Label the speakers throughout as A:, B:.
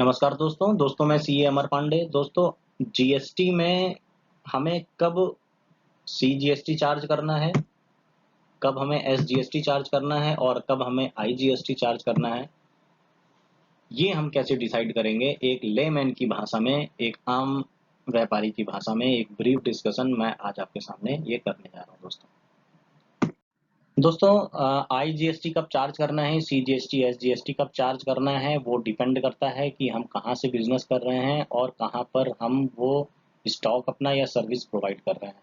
A: नमस्कार दोस्तों मैं सीए अमर पांडे। दोस्तों, जीएसटी में हमें कब सीजीएसटी चार्ज करना है, कब हमें एसजीएसटी चार्ज करना है और कब हमें आईजीएसटी चार्ज करना है, ये हम कैसे डिसाइड करेंगे। एक लेमैन की भाषा में, एक आम व्यापारी की भाषा में एक ब्रीफ डिस्कशन मैं आज आपके सामने ये करने जा रहा हूँ। दोस्तों, आईजीएसटी कब चार्ज करना है, सीजीएसटी एसजीएसटी कब चार्ज करना है, वो डिपेंड करता है कि हम कहाँ से बिजनेस कर रहे हैं और कहाँ पर हम वो स्टॉक अपना या सर्विस प्रोवाइड कर रहे हैं।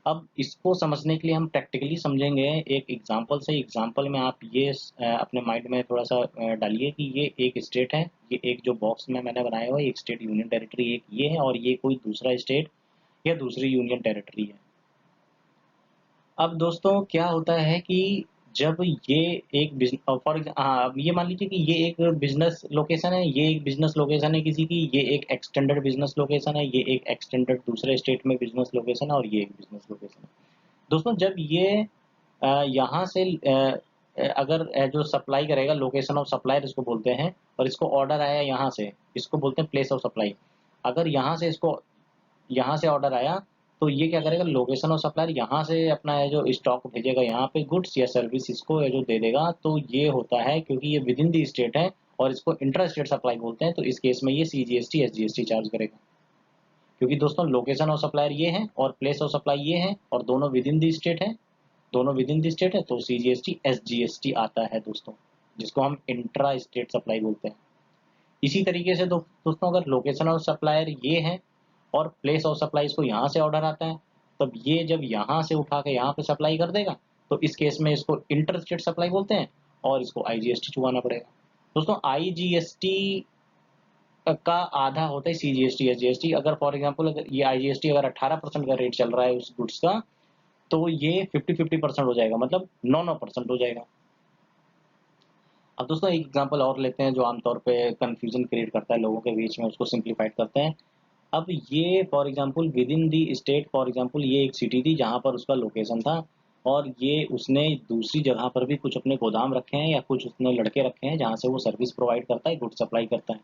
A: अब इसको समझने के लिए हम प्रैक्टिकली समझेंगे एक एग्जांपल से। एग्जांपल में आप ये अपने माइंड में थोड़ा सा डालिए कि ये एक स्टेट है, ये एक जो बॉक्स में मैंने बनाया हुआ है, एक स्टेट यूनियन टेरिटरी एक ये है और ये कोई दूसरा स्टेट या दूसरी यूनियन टेरिटरी है। अब दोस्तों क्या होता है कि जब ये एक बिजनेस फॉर अब ये मान लीजिए कि ये एक बिजनेस लोकेशन है, ये एक बिजनेस लोकेशन है किसी की, ये एक एक्सटेंडेड बिजनेस लोकेशन है, ये एक एक्सटेंडेड दूसरे स्टेट में बिजनेस लोकेशन है और ये एक बिजनेस लोकेशन है। दोस्तों जब ये यहाँ से अगर जो सप्लाई करेगा, लोकेशन ऑफ सप्लायर इसको बोलते हैं, और इसको ऑर्डर आया यहाँ से, इसको बोलते हैं प्लेस ऑफ सप्लाई। अगर यहाँ से ऑर्डर आया तो ये क्या करेगा, लोकेशन ऑफ सप्लायर यहाँ से अपना है जो स्टॉक भेजेगा यहाँ पे गुड्स या सर्विस इसको है जो दे देगा। तो ये होता है क्योंकि ये विद इन दी स्टेट है और इसको इंटर स्टेट सप्लाई बोलते हैं, तो इस केस में ये सीजीएसटी एसजीएसटी चार्ज करेगा। क्योंकि दोस्तों लोकेशन ऑफ सप्लायर ये है और प्लेस ऑफ सप्लाई ये है और दोनों विद इन दी स्टेट है, तो सीजीएसटी एसजीएसटी आता है दोस्तों, जिसको हम इंट्रा स्टेट सप्लाई बोलते हैं। इसी तरीके से दोस्तों अगर लोकेशन ऑफ सप्लायर ये है और प्लेस ऑफ सप्लाई इसको यहाँ से ऑर्डर आता है, तब ये जब यहाँ से उठा के यहाँ पे सप्लाई कर देगा तो इस केस में इसको इंटर स्टेट सप्लाई बोलते हैं और इसको आईजीएसटी चुकाना पड़ेगा। दोस्तों आईजीएसटी का आधा होता है सीजीएसटी एसजीएसटी। अगर फॉर एग्जांपल अगर ये आईजीएसटी अगर 18% का रेट चल रहा है उस गुड्स का, तो ये 50-50% हो जाएगा, मतलब 9% हो जाएगा। अब दोस्तों एक एग्जांपल और लेते हैं जो आमतौर पे कंफ्यूजन क्रिएट करता है लोगों के बीच में, उसको सिंप्लीफाइड करते हैं। अब ये for example with in the state, for example ये एक सिटी थी जहाँ पर उसका लोकेशन था और ये उसने दूसरी जगह पर भी कुछ अपने गोदाम रखे हैं या कुछ उसने लड़के रखे हैं जहाँ से वो सर्विस प्रोवाइड करता है, गुड सप्लाई करता है।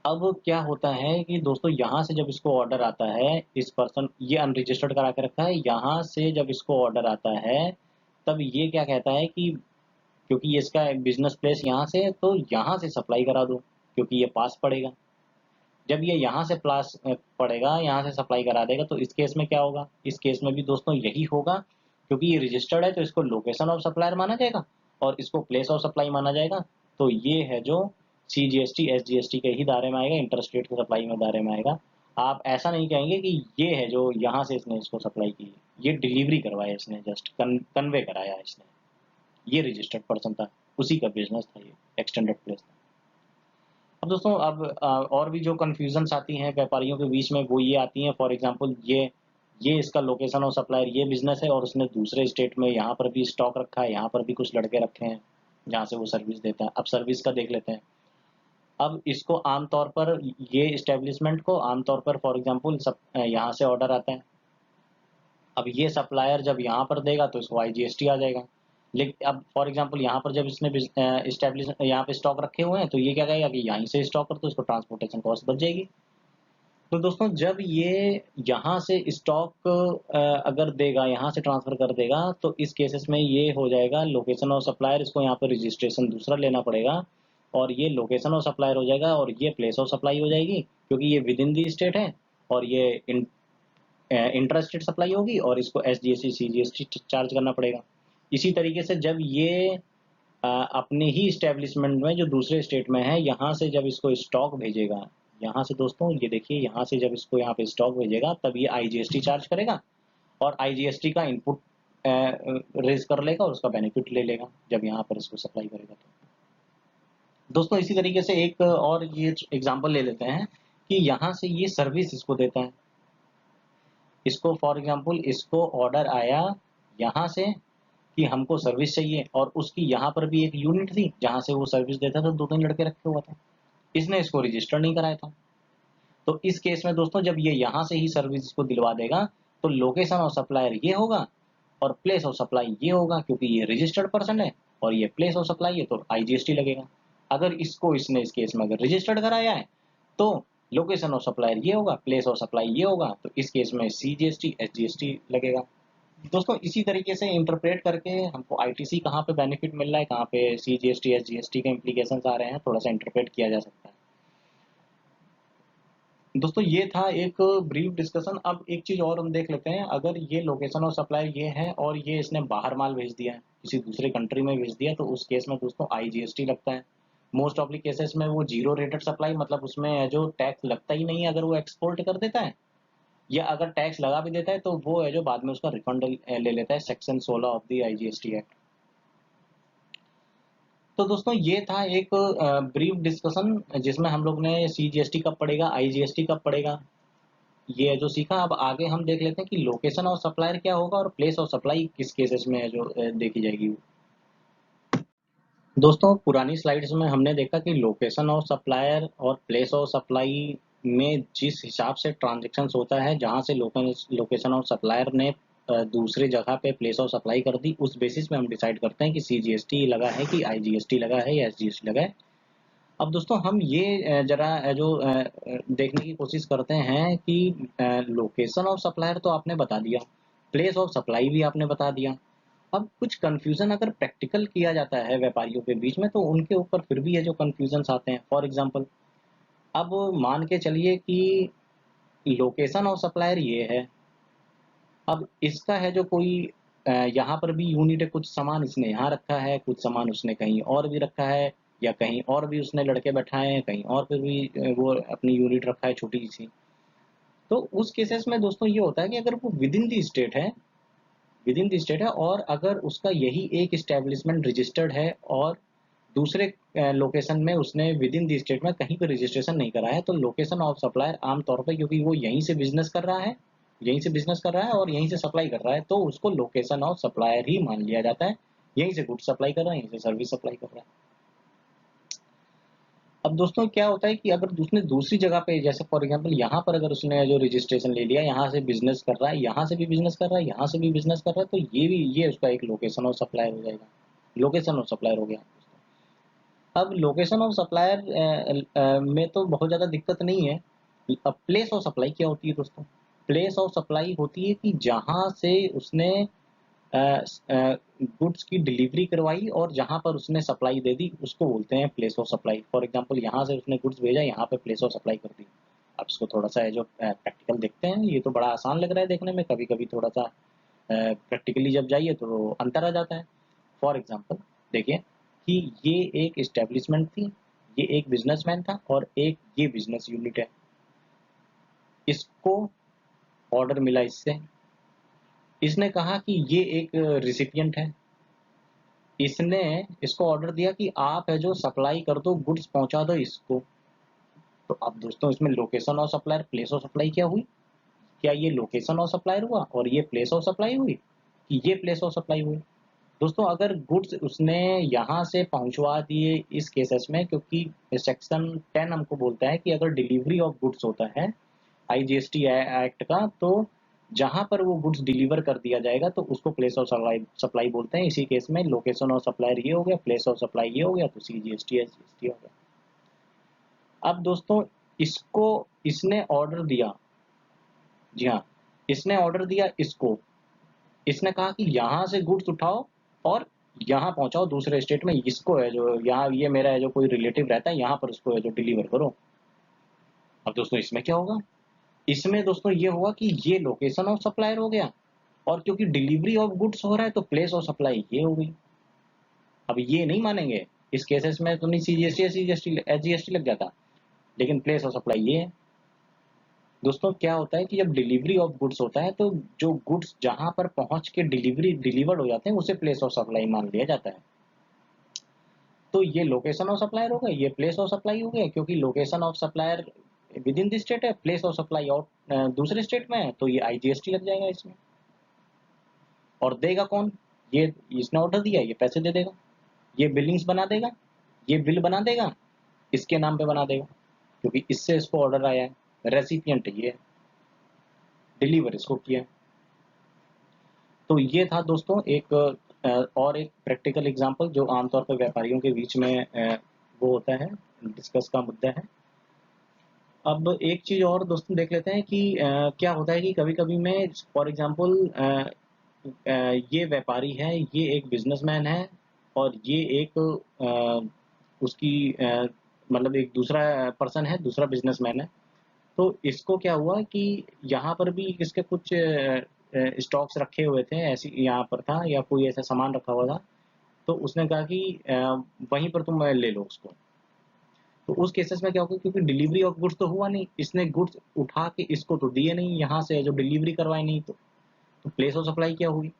A: अब क्या होता है कि दोस्तों यहाँ से जब इसको ऑर्डर आता है, इस पर्सन ये अनरजिस्टर्ड करा के रखा है, यहाँ से जब इसको ऑर्डर आता है तब ये क्या कहता है कि क्योंकि ये इसका बिजनेस प्लेस यहाँ से है तो यहाँ से सप्लाई करा दो, क्योंकि ये पास पड़ेगा। जब ये यहाँ से प्लास पड़ेगा, यहाँ से सप्लाई करा देगा, तो इस केस में क्या होगा, इस केस में भी दोस्तों यही होगा। क्योंकि ये रजिस्टर्ड है तो इसको लोकेशन ऑफ सप्लायर माना जाएगा और इसको प्लेस ऑफ सप्लाई माना जाएगा। तो ये है जो सीजीएसटी एसजीएसटी के ही दायरे में आएगा, इंटर स्टेट के सप्लाई में दायरे में आएगा। आप ऐसा नहीं कहेंगे कि ये है जो यहाँ से इसने इसको सप्लाई की, ये डिलीवरी करवाया इसने, जस्ट कन्वे कराया इसने, ये रजिस्टर्ड पर्सन था, उसी का बिजनेस था, ये एक्सटेंडेड प्लेस था। अब दोस्तों अब और भी जो कन्फ्यूजन्स आती हैं व्यापारियों के बीच में वो ये आती हैं, फॉर एग्जांपल ये इसका लोकेशन और सप्लायर ये बिजनेस है और उसने दूसरे स्टेट में यहाँ पर भी स्टॉक रखा है, यहाँ पर भी कुछ लड़के रखे हैं जहाँ से वो सर्विस देता है। अब सर्विस का देख लेते हैं। अब इसको आमतौर पर ये इस्टेब्लिशमेंट को आमतौर पर फॉर एग्जांपल यहाँ से ऑर्डर आता है। अब ये सप्लायर जब यहाँ पर देगा तो इसको आईजीएसटी आ जाएगा। लेकिन अब फॉर एग्जांपल यहाँ पर जब इसने इस्टेब्लिश यहाँ पे स्टॉक रखे हुए हैं तो ये क्या कहेगा कि यहीं से स्टॉक कर, तो इसको ट्रांसपोर्टेशन कॉस्ट बच जाएगी। तो दोस्तों जब ये यहाँ से स्टॉक अगर देगा, यहाँ से ट्रांसफर कर देगा, तो इस केसेस में ये हो जाएगा लोकेशन ऑफ सप्लायर, इसको यहाँ पर रजिस्ट्रेशन दूसरा लेना पड़ेगा और ये लोकेशन ऑफ सप्लायर हो जाएगा और ये प्लेस ऑफ सप्लाई हो जाएगी, क्योंकि ये विद इन दी स्टेट है और ये इंटर स्टेट सप्लाई होगी और इसको एसजीएसटी सीजीएसटी चार्ज करना पड़ेगा। इसी तरीके से जब ये अपने ही इस्टेब्लिशमेंट में जो दूसरे स्टेट में है, यहाँ से जब इसको स्टॉक भेजेगा, यहाँ से दोस्तों ये देखिए, यहाँ से जब इसको यहाँ पे स्टॉक भेजेगा तब ये आईजीएसटी चार्ज करेगा और आईजीएसटी का इनपुट रेज कर लेगा और उसका बेनिफिट ले लेगा जब यहाँ पर इसको सप्लाई करेगा। तो दोस्तों इसी तरीके से एक और ये एग्जांपल ले लेते हैं कि यहाँ से ये सर्विस इसको देता है, इसको फॉर एग्जांपल इसको ऑर्डर आया यहाँ से कि हमको सर्विस चाहिए और उसकी यहाँ पर भी एक यूनिट थी जहाँ से वो सर्विस देता था, 2-3 लड़के रखे हुआ था, इसने इसको रजिस्टर नहीं कराया था। तो इस केस में दोस्तों जब ये यहाँ से ही सर्विस को दिलवा देगा तो लोकेशन ऑफ सप्लायर ये होगा और प्लेस ऑफ सप्लाई ये होगा, क्योंकि ये रजिस्टर्ड पर्सन है और ये प्लेस ऑफ सप्लाई है तो आईजीएसटी लगेगा। अगर इसको इसने इस केस में अगर रजिस्टर्ड कराया है तो लोकेशन ऑफ सप्लायर ये होगा, प्लेस ऑफ सप्लाई ये होगा, तो इस केस में CGST SGST लगेगा। दोस्तों इसी तरीके से इंटरप्रेट करके हमको ITC कहाँ पे बेनिफिट मिल रहा है, कहाँ पे CGST SGST के इम्प्लीकेशंस आ रहे हैं, थोड़ा सा इंटरप्रेट किया जा सकता है। दोस्तों ये था एक ब्रीफ डिस्कशन। अब एक चीज और हम देख लेते हैं, अगर ये लोकेशन ऑफ सप्लाई ये है और ये इसने बाहर माल भेज दिया है, किसी दूसरे कंट्री में भेज दिया, तो उस केस में दोस्तों IGST लगता है। मोस्ट ऑफ द केसेस में वो जीरो रेटेड सप्लाई, मतलब उसमें जो टैक्स लगता ही नहीं है अगर वो एक्सपोर्ट कर देता है, या अगर टैक्स लगा भी देता है तो वो है जो बाद में उसका रिफंड ले लेता है, section 16 of the IGST act. तो दोस्तों ये था एक ब्रीफ डिस्कशन जिसमें हम लोग ने CGST कब पड़ेगा, IGST कब पड़ेगा, ये जो सीखा। अब आगे हम देख लेते हैं कि लोकेशन ऑफ सप्लायर क्या होगा और प्लेस ऑफ सप्लाई किस केसेस में है जो देखी जाएगी। दोस्तों पुरानी स्लाइड्स में हमने देखा कि लोकेशन ऑफ सप्लायर और प्लेस ऑफ सप्लाई में जिस हिसाब से ट्रांजेक्शन्स होता है, जहां से लोकेशन ऑफ सप्लायर ने दूसरे जगह पे प्लेस ऑफ सप्लाई कर दी, उस बेसिस में हम डिसाइड करते हैं कि CGST लगा है कि IGST लगा है या SGST लगा है। अब दोस्तों हम ये जरा जो देखने की कोशिश करते हैं कि लोकेशन ऑफ सप्लायर तो आपने बता दिया, प्लेस ऑफ सप्लाई भी आपने बता दिया। अब कुछ कंफ्यूजन अगर प्रैक्टिकल किया जाता है व्यापारियों के बीच में, तो उनके ऊपर फिर भी ये जो कंफ्यूजन आते हैं। फॉर एग्जांपल, अब मान के चलिए कि लोकेशन ऑफ सप्लायर ये है, अब इसका है जो कोई यहाँ पर भी यूनिट है, कुछ सामान इसने यहाँ रखा है, कुछ सामान उसने कहीं और भी रखा है, या कहीं और भी उसने लड़के बैठाए हैं, कहीं और पे भी वो अपनी यूनिट रखा है छोटी सी। तो उस केसेस में दोस्तों ये होता है कि अगर वो विद इन दी स्टेट है, विद इन दी स्टेट है, और अगर उसका यही एक इस्टेब्लिशमेंट रजिस्टर्ड है और दूसरे लोकेशन में उसने विद इन दी स्टेट में कहीं पे रजिस्ट्रेशन नहीं करा है, तो लोकेशन ऑफ सप्लायर आमतौर पर, क्योंकि वो यहीं से बिजनेस कर रहा है, यहीं से बिजनेस कर रहा है और यहीं से सप्लाई कर रहा है, तो उसको लोकेशन ऑफ सप्लायर ही मान लिया जाता है। यहीं से गुड्स सप्लाई कर रहा है, यहीं से सर्विस सप्लाई कर रहा है। अब दोस्तों क्या होता है कि अगर उसने दूसरी जगह पे, जैसे फॉर एग्जांपल यहाँ पर अगर उसने जो रजिस्ट्रेशन ले लिया, यहाँ से बिजनेस कर रहा है, यहाँ से भी बिजनेस कर रहा है, यहाँ से भी बिजनेस कर रहा है, तो ये उसका एक लोकेशन ऑफ सप्लायर हो जाएगा, लोकेशन ऑफ सप्लायर हो गया। अब लोकेशन ऑफ सप्लायर में तो बहुत ज़्यादा दिक्कत नहीं है। अब प्लेस ऑफ सप्लाई क्या होती है दोस्तों? प्लेस ऑफ सप्लाई होती है कि जहाँ से उसने गुड्स की डिलीवरी करवाई और जहाँ पर उसने सप्लाई दे दी, उसको बोलते हैं place of supply. For example यहाँ से उसने गुड्स भेजा, यहाँ पे प्लेस ऑफ सप्लाई कर दी। अब इसको थोड़ा सा है जो प्रैक्टिकल देखते हैं, ये तो बड़ा आसान लग रहा है देखने में, कभी कभी थोड़ा सा प्रैक्टिकली जब जाइए तो अंतर आ जाता है। फॉर एग्जांपल देखिए कि ये एक इस्टेब्लिशमेंट थी, ये एक बिजनेसमैन था और एक ये बिजनेस यूनिट है। इसको ऑर्डर मिला इससे, इसने कहा कि ये एक रिसिपिएंट है, इसने इसको ऑर्डर दिया कि आप है जो सप्लाई कर दो, गुड्स पहुंचा दो इसको। तो अब दोस्तों इसमें location of supplier, place of supply क्या हुई? क्या ये लोकेशन ऑफ सप्लायर हुआ और ये प्लेस ऑफ सप्लाई हुई, कि ये प्लेस ऑफ सप्लाई हुई? दोस्तों अगर गुड्स उसने यहाँ से पहुंचवा दिए इस केसेस में, क्योंकि सेक्शन 10 हमको बोलता है कि अगर डिलीवरी ऑफ गुड्स होता है IGST एक्ट का, तो जहां पर वो गुड्स डिलीवर कर दिया जाएगा तो उसको प्लेस ऑफ सप्लाई सप्लाई बोलते हैं। इसी केस में लोकेशन ऑफ सप्लायर ये हो गया, प्लेस ऑफ सप्लाई ये हो गया, तो CGST SGST हो गया। अब दोस्तों इसको, इसने ऑर्डर दिया, जी हाँ, इसने ऑर्डर दिया इसको, इसने कहा कि यहाँ से गुड्स उठाओ और यहाँ पहुंचाओ दूसरे स्टेट में, इसको है जो यहाँ, ये मेरा है जो कोई रिलेटिव रहता है यहाँ पर, उसको है जो डिलीवर करो। अब दोस्तों इसमें क्या होगा? इसमें दोस्तों ये होगा कि ये लोकेशन ऑफ सप्लायर हो गया, और क्योंकि डिलीवरी ऑफ गुड्स हो रहा है तो प्लेस ऑफ सप्लाई ये हो गई। अब ये नहीं मानेंगे, इस केसेस में तो नहीं CGST SGST लग जाता, लेकिन प्लेस ऑफ सप्लाई ये है। दोस्तों क्या होता है कि जब डिलीवरी ऑफ गुड्स होता है, तो जो गुड्स जहां पर पहुंच के डिलीवर्ड हो जाते हैं उसे प्लेस ऑफ सप्लाई मान लिया जाता है। तो ये लोकेशन ऑफ सप्लायर हो गया, ये प्लेस ऑफ सप्लाई हो गया, क्योंकि location of supplier with in the state है, प्लेस ऑफ सप्लाई आउट दूसरे स्टेट में है, तो ये IGST लग जाएगा इसमें। और देगा कौन? ये इसने ऑर्डर दिया, ये पैसे दे देगा, ये बिलिंग्स बना देगा, ये बिल बना देगा, इसके नाम पे बना देगा, क्योंकि इससे इसको ऑर्डर आया है, रेसिपिएंट ये, डिलीवर इसको किया। तो ये था दोस्तों एक और एक प्रैक्टिकल एग्जांपल जो आमतौर पर व्यापारियों के बीच में वो होता है, डिस्कस का मुद्दा है। अब एक चीज़ और दोस्तों देख लेते हैं कि क्या होता है कि कभी-कभी मैं फॉर एग्ज़ाम्पल ये व्यापारी है, ये एक बिज़नेसमैन है और ये एक उसकी मतलब एक दूसरा पर्सन है, दूसरा बिज़नेसमैन है। तो इसको क्या हुआ कि यहाँ पर भी इसके कुछ स्टॉक्स रखे हुए थे, ऐसी यहाँ पर था या कोई ऐसा सामान रखा हुआ था। तो उसने कहा कि वहीं पर तुम ले लो उसको। तो उस केसेस में क्या होगा, क्योंकि डिलीवरी ऑफ गुड्स तो हुआ नहीं, इसने गुड्स उठा के इसको तो दिए नहीं यहाँ से, जो डिलीवरी करवाई नहीं, तो प्लेस ऑफ सप्लाई क्या हुई।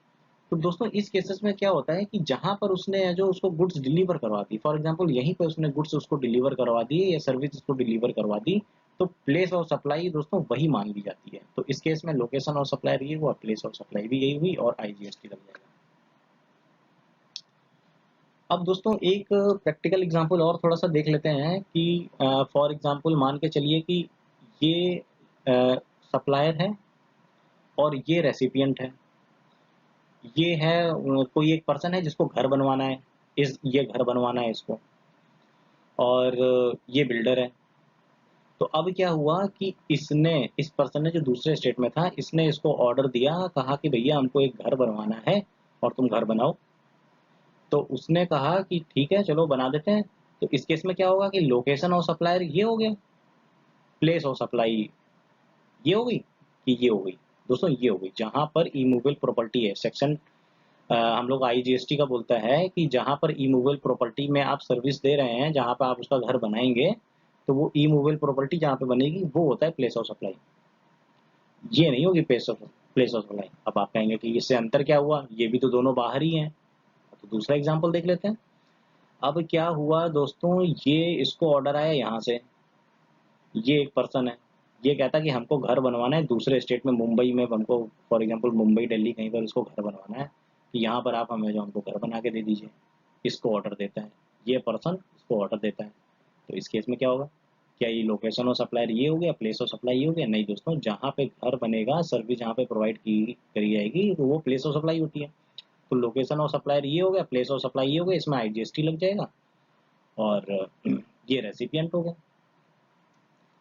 A: तो दोस्तों इस केसेस में क्या होता है कि जहां पर उसने जो उसको गुड्स डिलीवर करवा दी, फॉर एग्जांपल यहीं पे उसने गुड्स उसको डिलीवर करवा दी या सर्विस उसको डिलीवर करवा दी, तो प्लेस ऑफ सप्लाई दोस्तों वही मान ली जाती है। तो इस केस में लोकेशन ऑफ सप्लायर ये हुआ, प्लेस ऑफ सप्लाई भी यही हुई और आईजीएसटी लग जाएगा। अब दोस्तों एक प्रैक्टिकल एग्जांपल और थोड़ा सा देख लेते हैं कि फॉर एग्जांपल मान के चलिए कि ये सप्लायर है और ये रेसिपिएंट है। ये है कोई एक पर्सन है जिसको घर बनवाना है, ये घर बनवाना है इसको, और ये बिल्डर है। तो अब क्या हुआ कि इस पर्सन ने जो दूसरे स्टेट में था, इसने इसको ऑर्डर दिया, कहा कि भैया हमको एक घर बनवाना है और तुम घर बनाओ। तो उसने कहा कि ठीक है चलो बना देते हैं। तो इस केस में क्या होगा कि लोकेशन ऑफ सप्लायर ये हो गया, प्लेस ऑफ सप्लाई ये हो गई कि ये हो गई। दोस्तों ये हो गई जहां पर इमूवेबल प्रॉपर्टी है, सेक्शन हम लोग आईजीएसटी का बोलता है कि जहां पर इमूवेबल प्रॉपर्टी में आप सर्विस दे रहे हैं, जहां पर आप उसका घर बनाएंगे, तो वो इमूवेबल प्रॉपर्टी जहां पे बनेगी वो होता है प्लेस ऑफ सप्लाई। ये नहीं होगी प्लेस ऑफ सप्लाई। अब आप कहेंगे कि इससे अंतर क्या हुआ, ये भी तो दोनों बाहर ही हैं। तो दूसरा एग्जाम्पल देख लेते हैं। अब क्या हुआ दोस्तों, ये इसको ऑर्डर आया यहाँ से, ये एक पर्सन है, ये कहता कि हमको घर बनवाना है दूसरे स्टेट में, मुंबई में हमको, फॉर एग्जांपल मुंबई दिल्ली कहीं पर इसको घर बनवाना है, कि यहाँ पर आप हमें जो हमको घर बना के दे दीजिए। इसको ऑर्डर देता है, ये पर्सन इसको ऑर्डर देता है। तो इस केस में क्या होगा, क्या ये लोकेशन ऑफ सप्लायर ये हो गया, प्लेस ऑफ सप्लाई ये हो गया? नहीं दोस्तों, जहाँ पे घर बनेगा, सर्विस जहाँ पे प्रोवाइड की करी जाएगी, तो वो प्लेस ऑफ सप्लाई होती है। तो लोकेशन ऑफ सप्लायर ये हो गया, प्लेस ऑफ सप्लाई ये हो गया, इसमें आईजीएसटी लग जाएगा और ये रेसिपिएंट हो गया।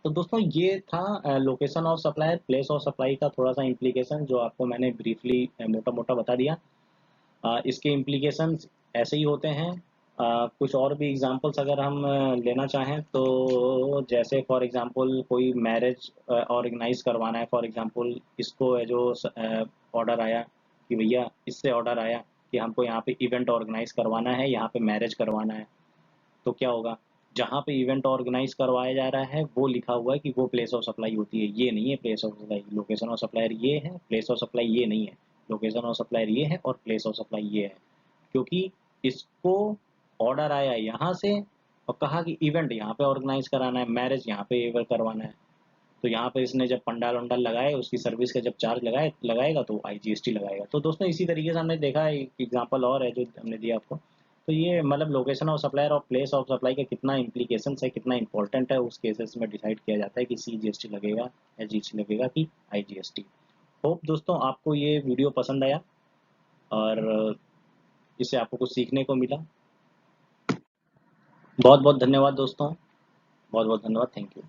A: तो दोस्तों ये था location of supplier, place of supply का थोड़ा सा इम्प्लीकेशन, जो आपको मैंने ब्रीफली मोटा मोटा बता दिया। इसके इम्प्लीकेशंस ऐसे ही होते हैं। कुछ और भी एग्जांपल्स अगर हम लेना चाहें तो, जैसे फॉर एग्जांपल कोई मैरिज ऑर्गेनाइज करवाना है, फॉर एग्जांपल इसको है जो ऑर्डर आया कि भैया, इससे ऑर्डर आया कि हमको यहाँ पे इवेंट ऑर्गेनाइज करवाना है, यहाँ पे मैरिज करवाना है। तो क्या होगा, जहाँ पे इवेंट ऑर्गेनाइज करवाया जा रहा है वो लिखा हुआ है कि वो प्लेस ऑफ सप्लाई होती है, ये नहीं है place of supply. Location of supplier ये है, प्लेस ऑफ सप्लाई ये नहीं है। लोकेशन ऑफ सप्लायर ये है और प्लेस ऑफ सप्लाई ये है, क्योंकि इसको ऑर्डर आया यहाँ से और कहा कि इवेंट यहाँ पे ऑर्गेनाइज कराना है, मैरिज यहाँ पे करवाना है। तो यहाँ पे इसने जब पंडाल वंडाल लगाए, उसकी सर्विस का जब चार्ज लगाएगा तो आईजीएसटी लगाएगा। तो दोस्तों इसी तरीके से हमने देखा है, एक एग्जांपल और है जो हमने दिया आपको। तो ये मतलब लोकेशन ऑफ सप्लायर और प्लेस ऑफ सप्लाई का कितना इंप्लीकेशन है, कितना इंपॉर्टेंट है, उस केसेस में डिसाइड किया जाता है कि सीजीएसटी लगेगा, एसजीएसटी लगेगा कि आईजीएसटी। होप दोस्तों आपको ये वीडियो पसंद आया और इससे आपको कुछ सीखने को मिला। बहुत बहुत धन्यवाद दोस्तों, बहुत बहुत धन्यवाद, थैंक यू।